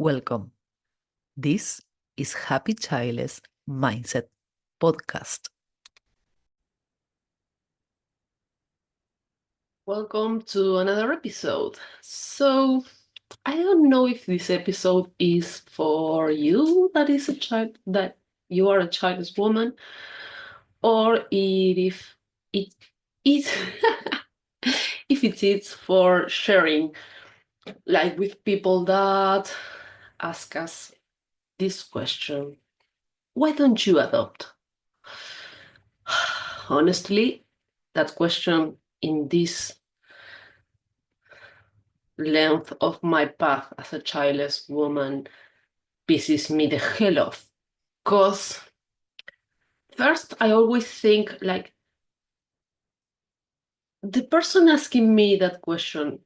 Welcome. This is Happy Childless Mindset Podcast. Welcome to another episode. So, I don't know if this episode is for you that is a child that you are a childless woman, or if it is if it is for sharing, like with people that ask us this question: why don't you adopt? Honestly, that question in this length of my path as a childless woman pisses me the hell off. Because first, I always think like the person asking me that question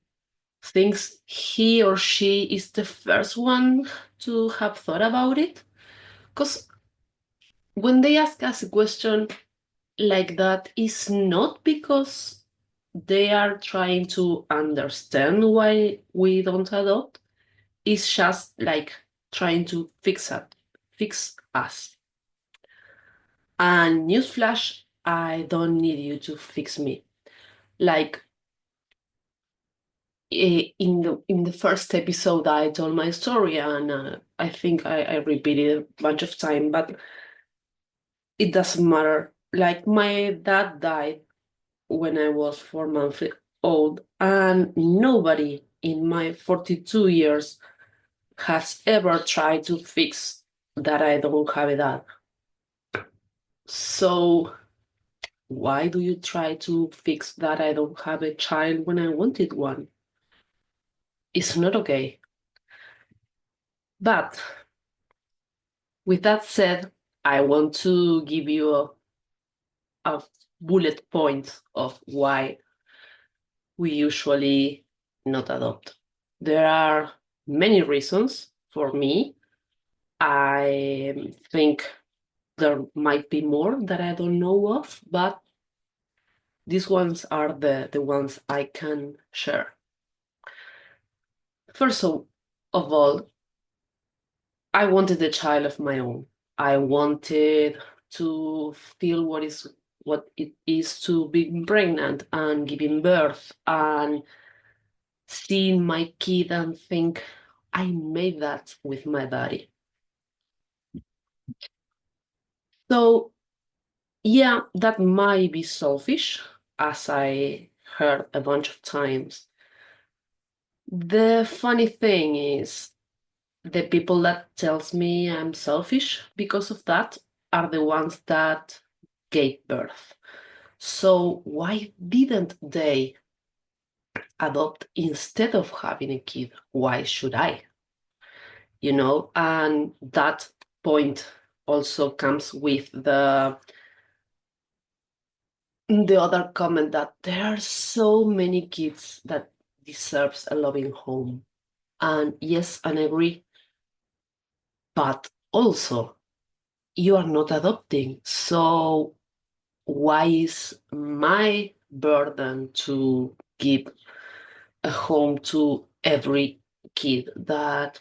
thinks he or she is the first one to have thought about it. Because when they ask us a question like that, it's not because they are trying to understand why we don't adopt. It's just like trying to fix us. And newsflash, I don't need you to fix me. Like in the first episode, I told my story, and I think I repeated a bunch of time, but it doesn't matter. Like my dad died when I was 4 months old, and nobody in my 42 years has ever tried to fix that I don't have a dad. So why do you try to fix that I don't have a child when I wanted one? It's not okay. But with that said, I want to give you a bullet point of why we usually not adopt. There are many reasons for me. I think there might be more that I don't know of, but these ones are the ones I can share. First of all, I wanted a child of my own. I wanted to feel what it is to be pregnant and giving birth and seeing my kid and think I made that with my body. So yeah, that might be selfish, as I heard a bunch of times. The funny thing is the people that tells me I'm selfish because of that are the ones that gave birth. So why didn't they adopt instead of having a kid? Why should I? And that point also comes with the other comment that there are so many kids that deserves a loving home. And yes, and I agree, but also you are not adopting. So why is my burden to give a home to every kid that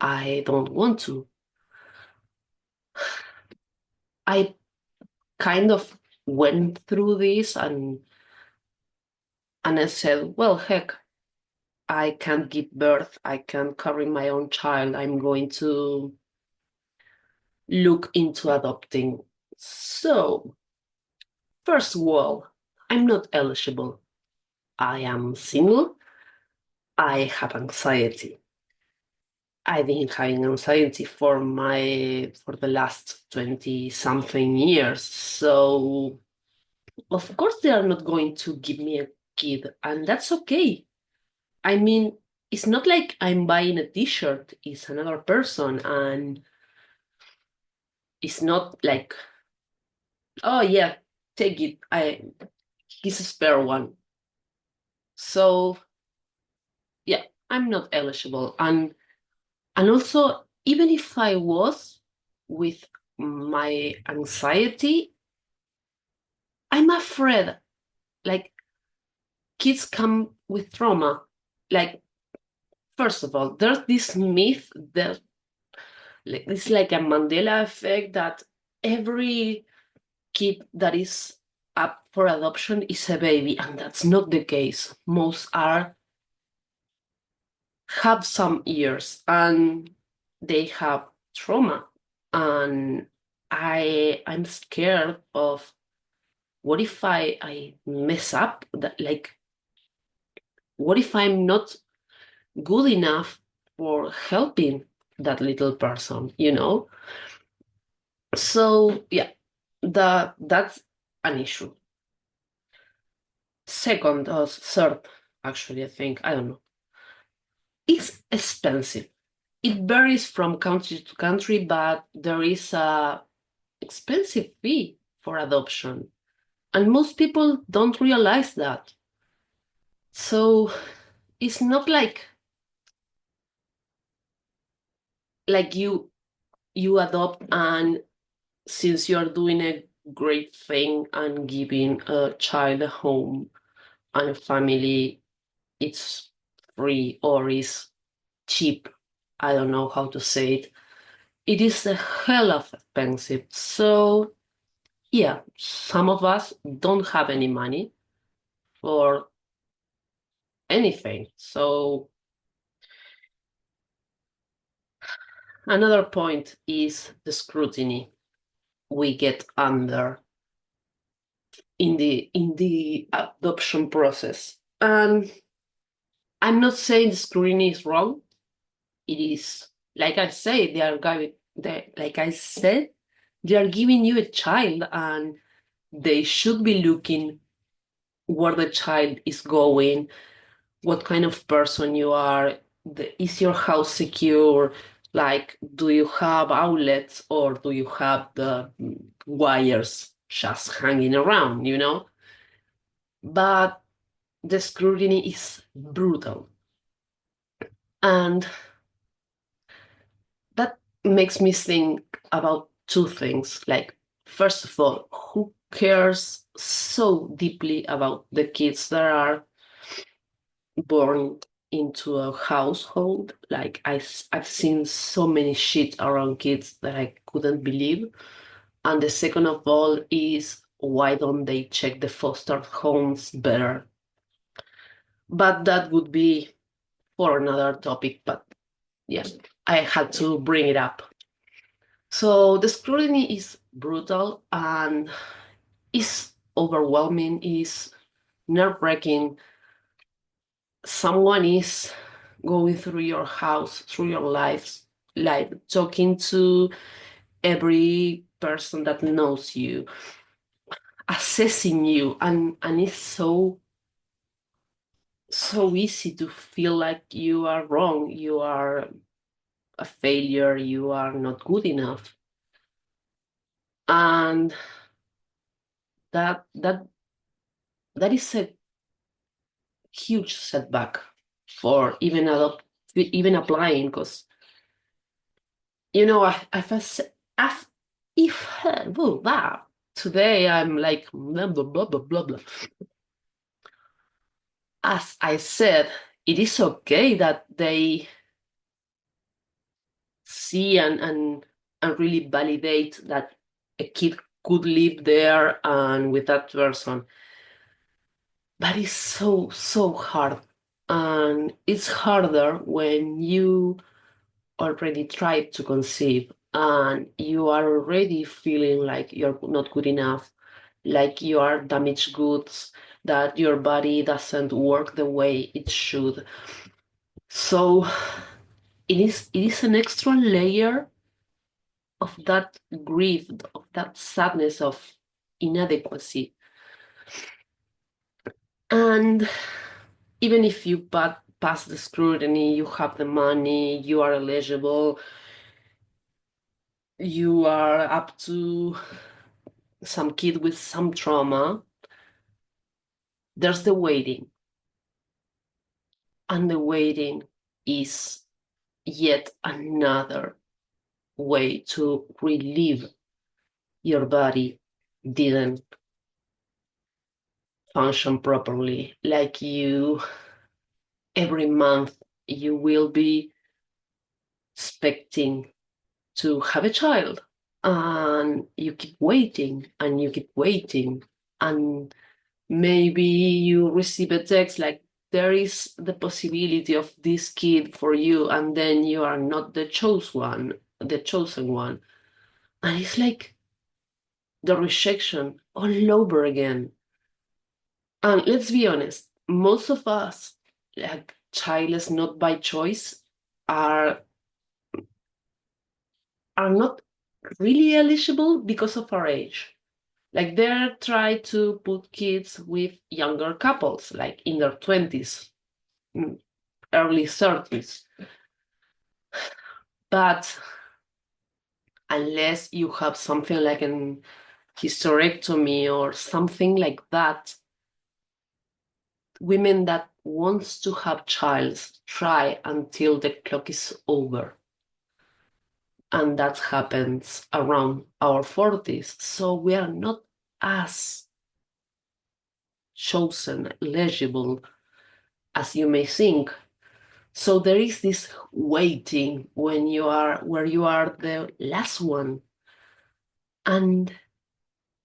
I don't want to? I kind of went through this and I said, well, heck, I can't give birth. I can't carry my own child. I'm going to look into adopting. So, first of all, I'm not eligible. I am single. I have anxiety. I've been having anxiety for the last 20 something years. So, of course, they are not going to give me a kid, and that's okay. I mean, it's not like I'm buying a t-shirt, it's another person, and it's not like, oh yeah, take it. He's a spare one. So yeah, I'm not eligible. And also, even if I was with my anxiety, I'm afraid like kids come with trauma. Like, first of all, there's this myth that it's like a Mandela effect that every kid that is up for adoption is a baby, and that's not the case. Most are have some years and they have trauma. And I'm scared of what if I mess up that, like, what if I'm not good enough for helping that little person, you know? So yeah, that's an issue. Second or third, actually, I think, I don't know. It's expensive. It varies from country to country, but there is a expensive fee for adoption. And most people don't realize that. So it's not like you adopt, and since you're doing a great thing and giving a child a home and a family, it's free or is cheap. I don't know how to say it. It is a hell of expensive. So yeah, some of us don't have any money for anything. So another point is the scrutiny we get under in the adoption process. And I'm not saying the scrutiny is wrong. It is, like I say, like I said, they are giving you a child, and they should be looking where the child is going, what kind of person you are, is your house secure? Like, do you have outlets or do you have the wires just hanging around, you know? But the scrutiny is brutal. And that makes me think about two things. Like, first of all, who cares so deeply about the kids that are born into a household? Like, I've seen so many shit around kids that I couldn't believe. And the second of all is, why don't they check the foster homes better? But that would be for another topic. But yeah, I had to bring it up. So the scrutiny is brutal and is overwhelming, is nerve-wracking. Someone is going through your house, through your life, like talking to every person that knows you, assessing you, and it's so easy to feel like you are wrong, you are a failure, you are not good enough. And that that that is a huge setback for even applying, because I've if well, that today I'm like blah blah blah blah blah blah. As I said, it is okay that they see and really validate that a kid could live there and with that person. But it's so hard. And it's harder when you already tried to conceive and you are already feeling like you're not good enough, like you are damaged goods, that your body doesn't work the way it should. So it is an extra layer of that grief, of that sadness of inadequacy. And even if you pass the scrutiny, you have the money, you are eligible, you are up to some kid with some trauma, there's the waiting. And the waiting is yet another way to relieve your body didn't function properly. Like, you every month you will be expecting to have a child, and you keep waiting and you keep waiting, and maybe you receive a text like there is the possibility of this kid for you, and then you are not the chosen one, and it's like the rejection all over again. And let's be honest, most of us, like childless not by choice, are not really eligible because of our age. Like they're trying to put kids with younger couples, like in their 20s, early 30s. But unless you have something like an hysterectomy or something like that, women that wants to have child try until the clock is over. And that happens around our 40s. So we are not as chosen, legible as you may think. So there is this waiting when you are where you are the last one. And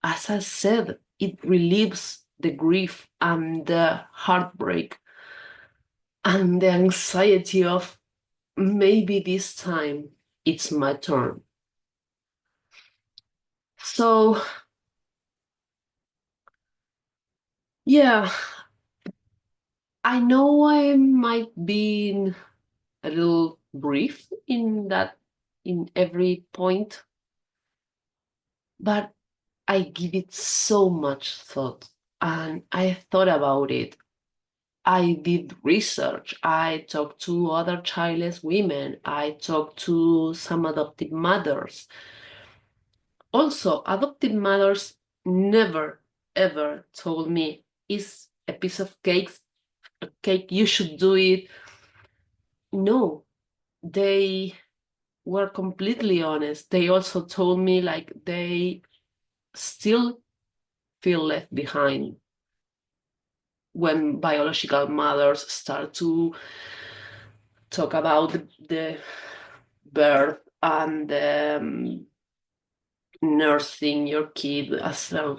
as I said, it relieves the grief and the heartbreak and the anxiety of maybe this time it's my turn. So, yeah, I know I might be a little brief in every point, but I give it so much thought and I thought about it. I did research. I talked to other childless women. I talked to some adoptive mothers. Also, adoptive mothers never ever told me it's a piece of cake, you should do it. No, they were completely honest. They also told me like they still feel left behind when biological mothers start to talk about the birth and nursing your kid as a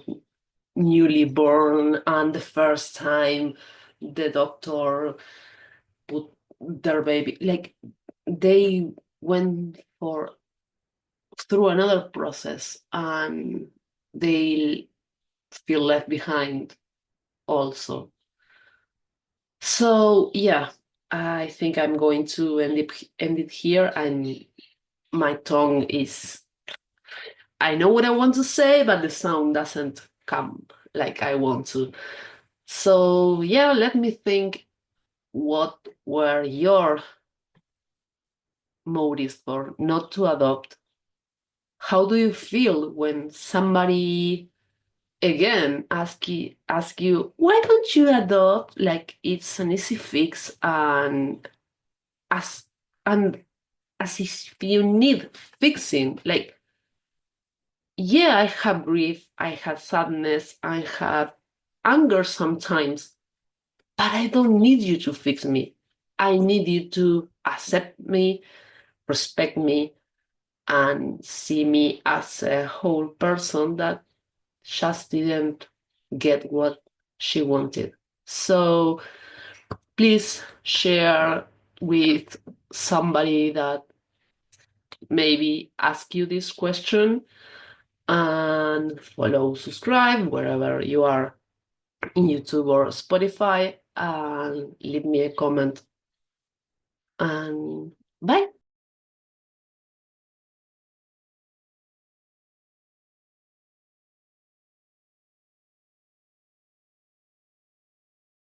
newly born, and the first time the doctor put their baby, like they went for through another process and they feel left behind also. So yeah, I think I'm going to end it here, and my tongue is, I know what I want to say, but the sound doesn't come like I want to. So yeah, let me think, what were your motives for not to adopt? How do you feel when somebody again ask you why don't you adopt, like it's an easy fix, as and as if you need fixing? Like, yeah, I have grief, I have sadness, I have anger sometimes, but I don't need you to fix me. I need you to accept me, respect me, and see me as a whole person that just didn't get what she wanted. So please share with somebody that maybe ask you this question, and follow, subscribe wherever you are, in YouTube or Spotify, and leave me a comment. And bye.